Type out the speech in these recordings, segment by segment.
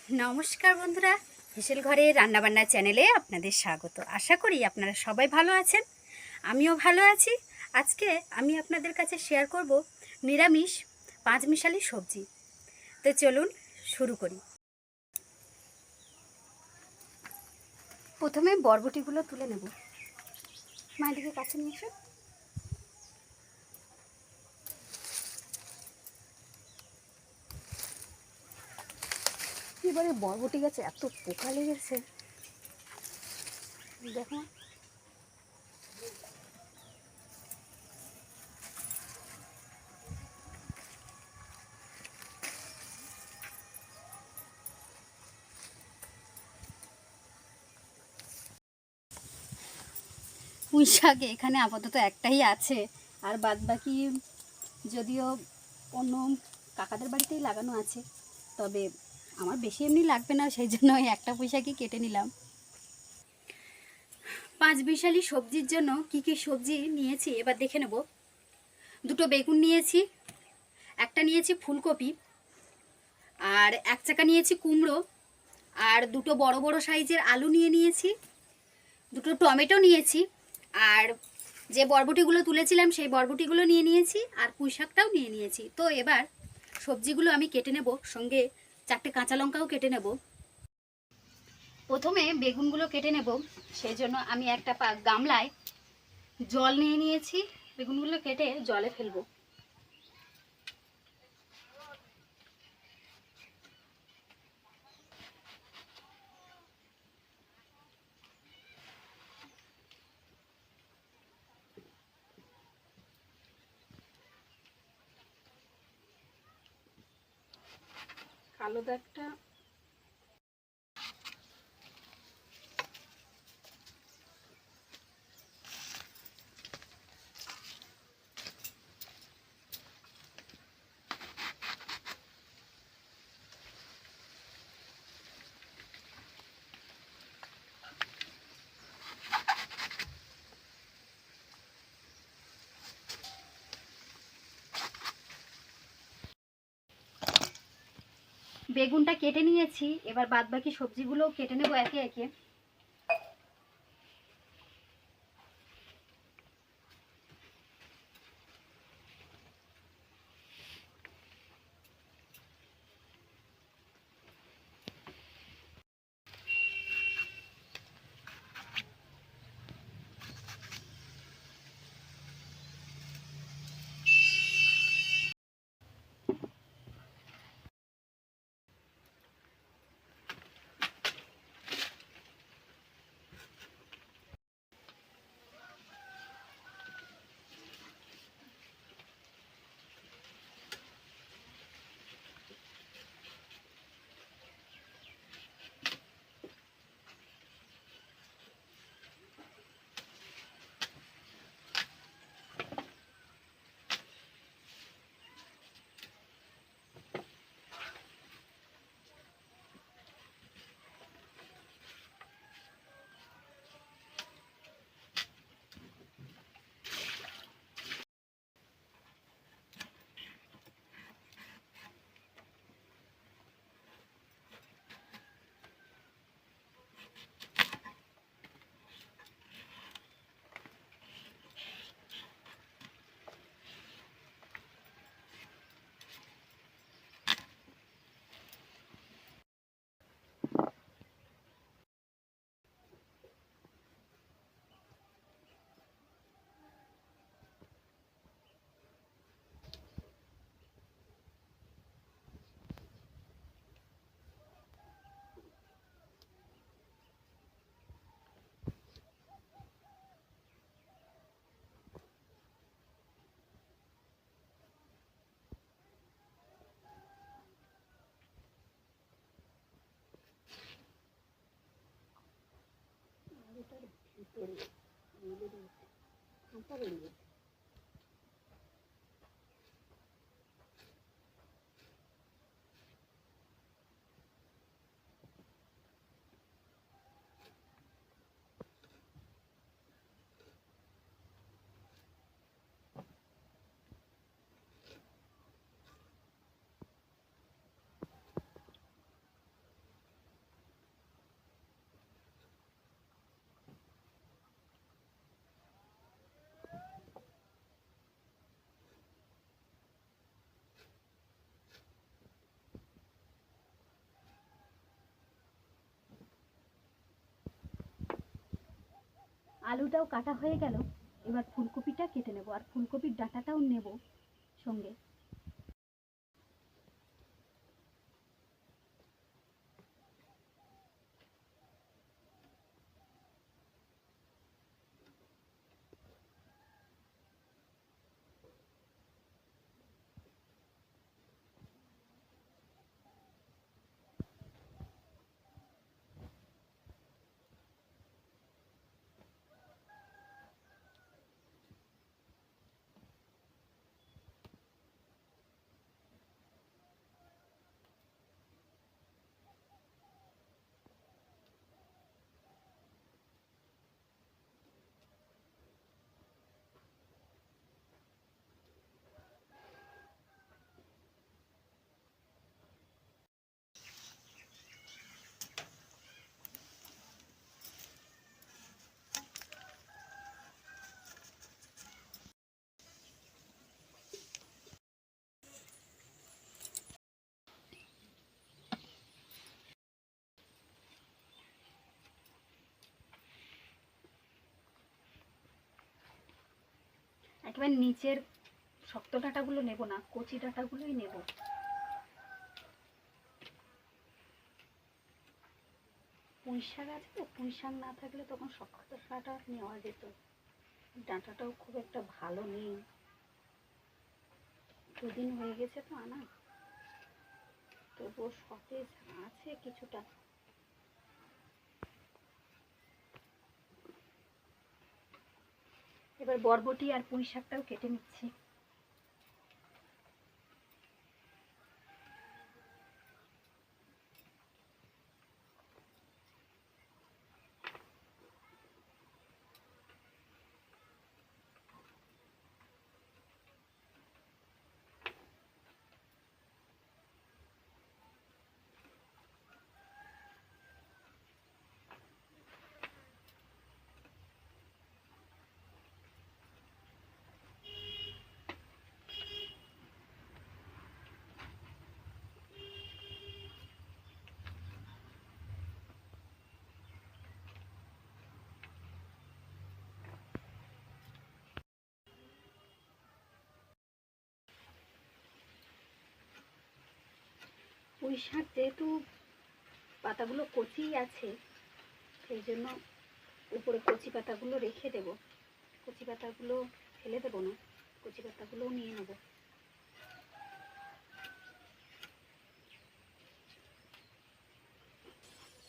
নমস্কার বন্ধুরা, হেসেল ঘরে রান্নাবান্না চ্যানেলে আপনাদের স্বাগত। আশা করি আপনারা সবাই ভালো আছেন, আমিও ভালো আছি। আজকে আমি আপনাদের কাছে শেয়ার করব নিরামিষ পাঁচমিশালি সবজি। তো চলুন শুরু করি। প্রথমে বরবটিগুলো তুলে নেব। মায়ের দিকে কাছে নিয়ে এসো। এবারে বরবটি গাছে এত পোকা লেগেছে, দেখো। পুঁই শাক এখানে আপাতত একটাই আছে, আর বাদ বাকি যদিও অন্য কাকাদের বাড়িতেই লাগানো আছে, তবে আমার বেশি এমনি লাগবে না, সেই জন্য ওই একটা পুঁই শাকই কেটে নিলাম। পাঁচমিশালি সবজির জন্য কি কি সবজি নিয়েছি এবার দেখে নেব। দুটো বেগুন নিয়েছি, একটা নিয়েছি ফুলকপি, আর এক চাকা নিয়েছি কুমড়ো, আর দুটো বড় বড় সাইজের আলু নিয়েছি, দুটো টমেটো নিয়েছি, আর যে বরবটিগুলো তুলেছিলাম সেই বরবটিগুলো নিয়েছি, আর পুঁই শাকটাও নিয়েছি। তো এবার সবজিগুলো আমি কেটে নেব, সঙ্গে 4টে কাঁচা লঙ্কাও কেটে নেব। প্রথমে বেগুনগুলো কেটে নেব, সেই জন্য আমি একটা গামলায় জল নিয়েছি, বেগুনগুলো কেটে জলে ফেলবো। কালো দাগটা বেগুনটা কেটে নিয়েছি, এবার বাদ বাকি সবজিগুলো কেটে নেব একে একে। আলুটাও কাটা হয়ে গেল, এবার ফুলকপিটা কেটে নেব আর ফুলকপির ডাঁটাটাও নেব সঙ্গে। একেবারে নিচের শক্ত ডাঁটাগুলো নেব না, কচি ডাঁটাগুলোই নেব। পুঁই শাক আছে তো, পুঁই শাক না থাকলে তখন শক্ত ডাঁটা নেওয়া যেত। ডাঁটাটাও খুব একটা ভালো নেই, দুদিন হয়ে গেছে তো আনা, তবুও সতেজ আছে কিছুটা। এবার বরবটি আর পুঁই শাকটাও কেটে নিচ্ছি। পুঁই শাক যেহেতু পাতাগুলো কচিই আছে, সেই জন্য উপরে কচি পাতাগুলো রেখে দেব। কচি পাতাগুলো ফেলে দেবো না, কচি পাতাগুলোও নিয়ে নেব।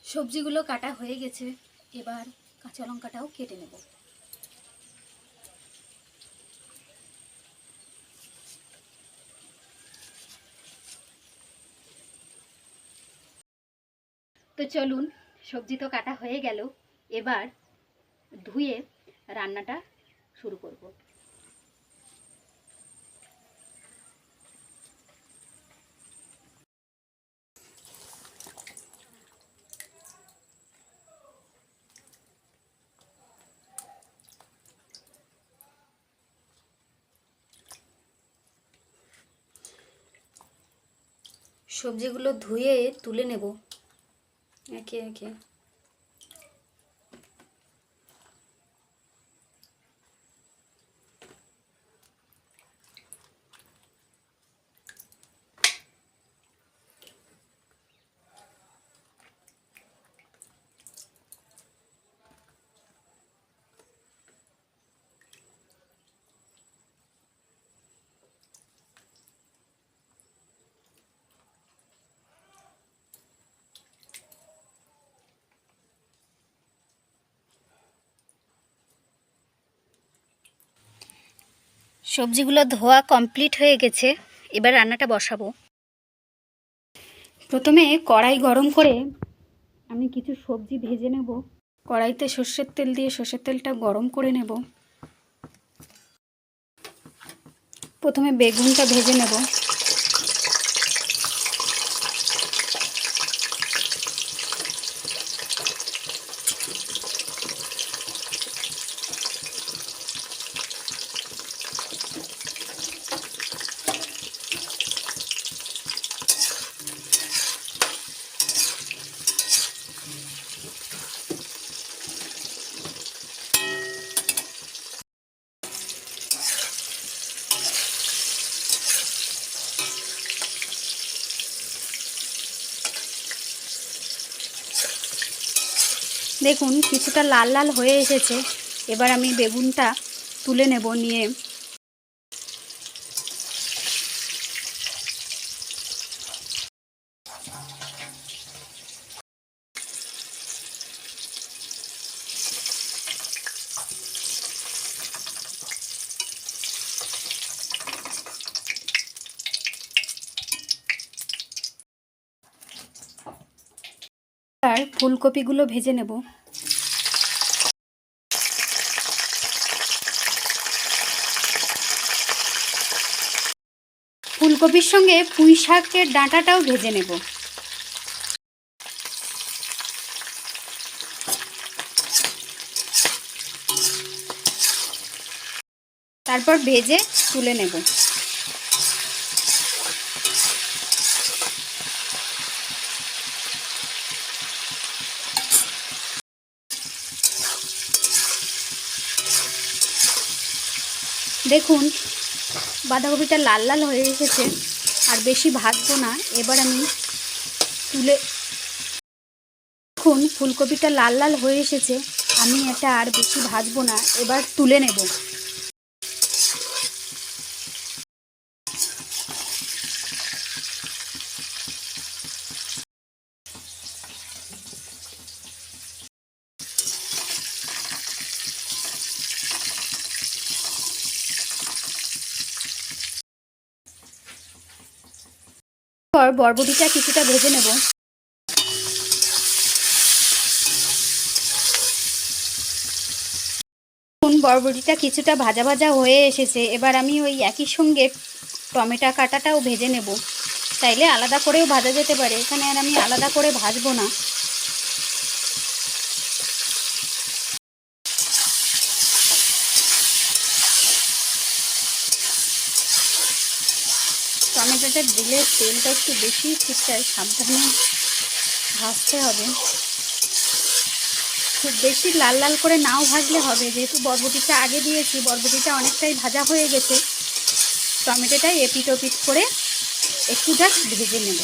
সবজিগুলো কাটা হয়ে গেছে, এবার কাঁচা লঙ্কাটাও কেটে নেব। তো চলুন, সবজি তো কাটা হয়ে গেল, এবার ধুয়ে রান্নাটা শুরু করব। সবজিগুলো ধুয়ে তুলে নেব একে একে। সবজিগুলো ধোয়া কমপ্লিট হয়ে গেছে, এবার রান্নাটা বসাবো। প্রথমে কড়াই গরম করে আমি কিছু সবজি ভেজে নেব। কড়াইতে সর্ষের তেল দিয়ে সর্ষের তেলটা গরম করে নেব। প্রথমে বেগুনটা ভেজে নেব। দেখুন কিছুটা লাল লাল হয়ে এসেছে। এবার আমি বেগুনটা তুলে নেব, নিয়ে আর ফুলকপিগুলো ভেজে নেব। ফুলকপির সঙ্গে পুঁই শাকের ডাঁটাটাও ভেজে নেব। তারপর ভেজে তুলে নেব। দেখুন বাঁধাকপিটা লাল লাল হয়ে এসেছে, আর বেশি ভাজবো না। এবার আমি তুলে, দেখুন ফুলকপিটা লাল লাল হয়ে এসেছে, আমি এটা আর বেশি ভাজবো না, এবার তুলে নেব। পর বরবটিটা কিছুটা ভেজে নেব। বরবটিটা কিছুটা ভাজা ভাজা হয়ে এসেছে, এবার আমি ওই একই সঙ্গে টমেটো কাটাটাও ভেজে নেব। চাইলে আলাদা করেও ভাজা যেতে পারে, এখানে আর আমি আলাদা করে ভাজবো না। টমেটোটা দিলে তেলটা একটু বেশি ছিটকায়, সাবধানে ভাজতে হবে। খুব বেশি লাল লাল করে নাও ভাজলে হবে, যেহেতু বরবটিটা আগে দিয়েছি, বরবটিটা অনেকটাই ভাজা হয়ে গেছে। টমেটোটা এপিট ওপিট করে একটু জাস্ট ভেজে নেব।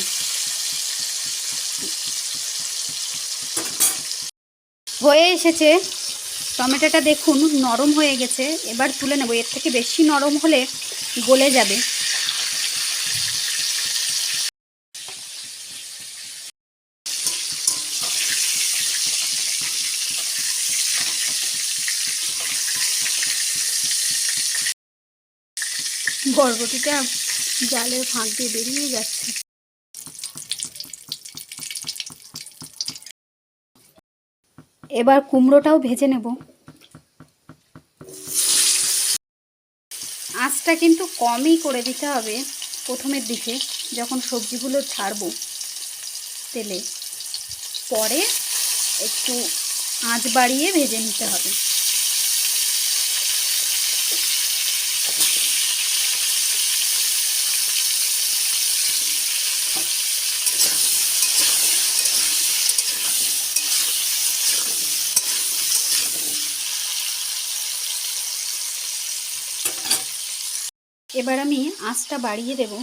হয়ে এসেছে টমেটোটা, দেখুন নরম হয়ে গেছে। এবার তুলে নেব, এর থেকে বেশি নরম হলে গলে যাবে। বরবটিটা জালের ফাঁক দিয়ে বেরিয়ে যাচ্ছে। এবার কুমড়োটাও ভেজে নেব। আঁচটা কিন্তু কমই করে দিতে হবে প্রথমের দিকে, যখন সবজিগুলো ছাড়বো তেলে, পরে একটু আঁচ বাড়িয়ে ভেজে নিতে হবে। এবার আমি আঁচটা বাড়িয়ে দেব।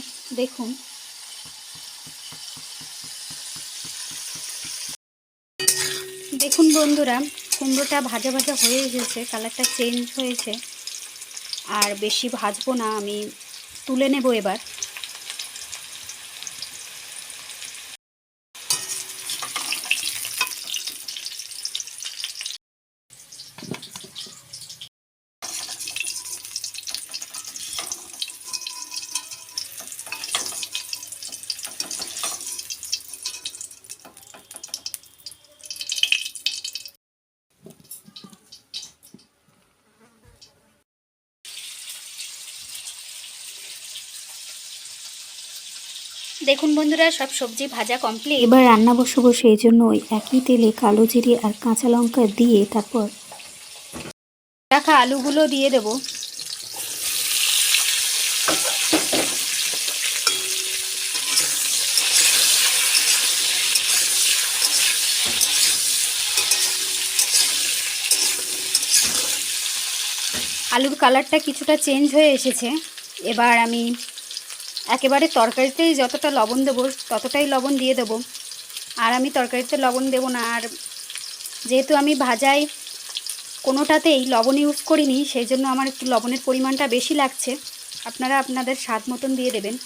দেখুন দেখুন বন্ধুরা, কুমড়োটা ভাজা ভাজা হয়ে এসেছে, কালারটা চেঞ্জ হয়েছে। আর বেশি ভাজবো না, আমি তুলে নেব এবার। দেখুন বন্ধুরা, সব সবজি ভাজা কমপ্লিট। এবার রান্না বসাবো, সেই জন্য ওই একই তেলে কালো জিরে আর কাঁচা লঙ্কা দিয়ে তারপর রাখা আলুগুলো দিয়ে দেব। আলুর কালারটা কিছুটা চেঞ্জ হয়ে এসেছে। এবার আমি একেবারে তরকারিতেই যতটা লবণ দেবো ততটাই লবণ দিয়ে দেবো, আর আমি তরকারিতে লবণ দেবো না। আর যেহেতু আমি ভাজায় কোনোটাতেই লবণ ইউজ করিনি, সেই জন্য আমার একটু লবণের পরিমাণটা বেশি লাগছে। আপনারা আপনাদের স্বাদ মতন দিয়ে দেবেন।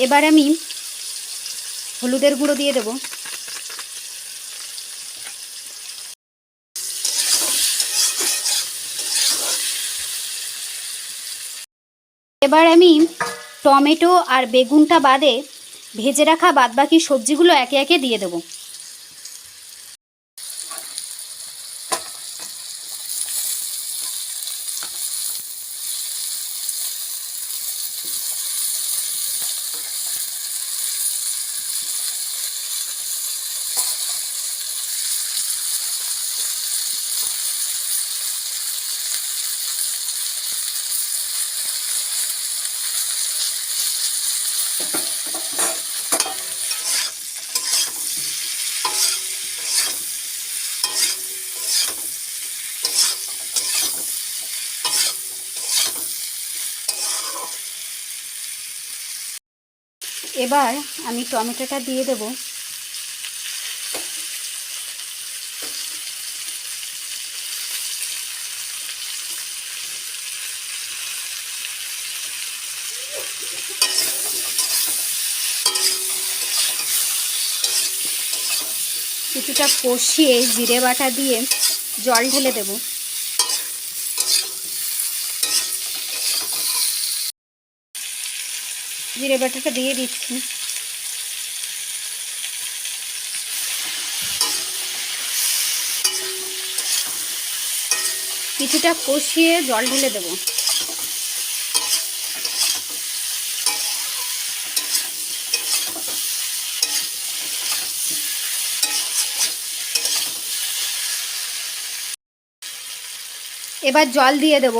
এবার আমি হলুদের গুঁড়ো দিয়ে দেব। এবার আমি টমেটো আর বেগুনটা বাদে ভেজে রাখা বাদবাকি সবজিগুলো একে একে দিয়ে দেব। এবার আমি টমেটোটা দিয়ে দেব। কিছুটা কষিয়ে জিরে বাটা দিয়ে জল ঢেলে দেব। জিরে বাটাটা দিয়ে দিচ্ছি। কিছুটা কষিয়ে জল ঢেলে দেব। এবার জল দিয়ে দেব।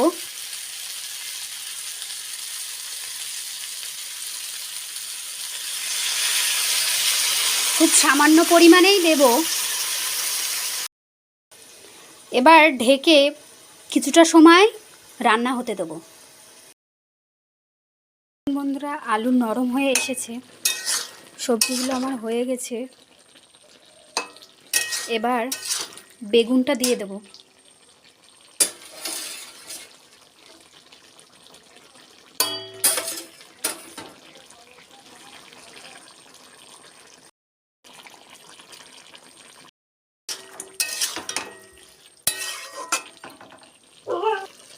খুব সামান্য পরিমাণেই দেব। এবার ঢেকে কিছুটা সময় রান্না হতে দেব। বন্ধুরা, আলু নরম হয়ে এসেছে, সবজিগুলো আমার হয়ে গেছে। এবার বেগুনটা দিয়ে দেব।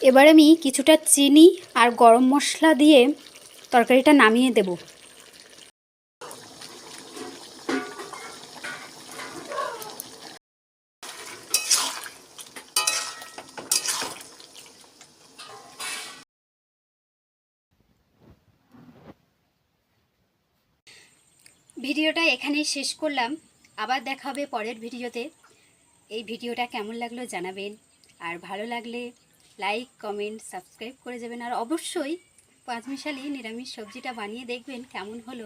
এবার আমি কিছুটা চিনি আর গরম মশলা দিয়ে তরকারিটা নামিয়ে দেব। ভিডিওটা এখানেই শেষ করলাম। আবার দেখা হবে পরের ভিডিওতে। এই ভিডিওটা কেমন লাগলো জানাবেন, আর ভালো লাগলে লাইক কমেন্ট সাবস্ক্রাইব করে যাবেন। আর অবশ্যই পাঁচমিশালি নিরামিষ সবজিটা বানিয়ে দেখবেন কেমন হলো।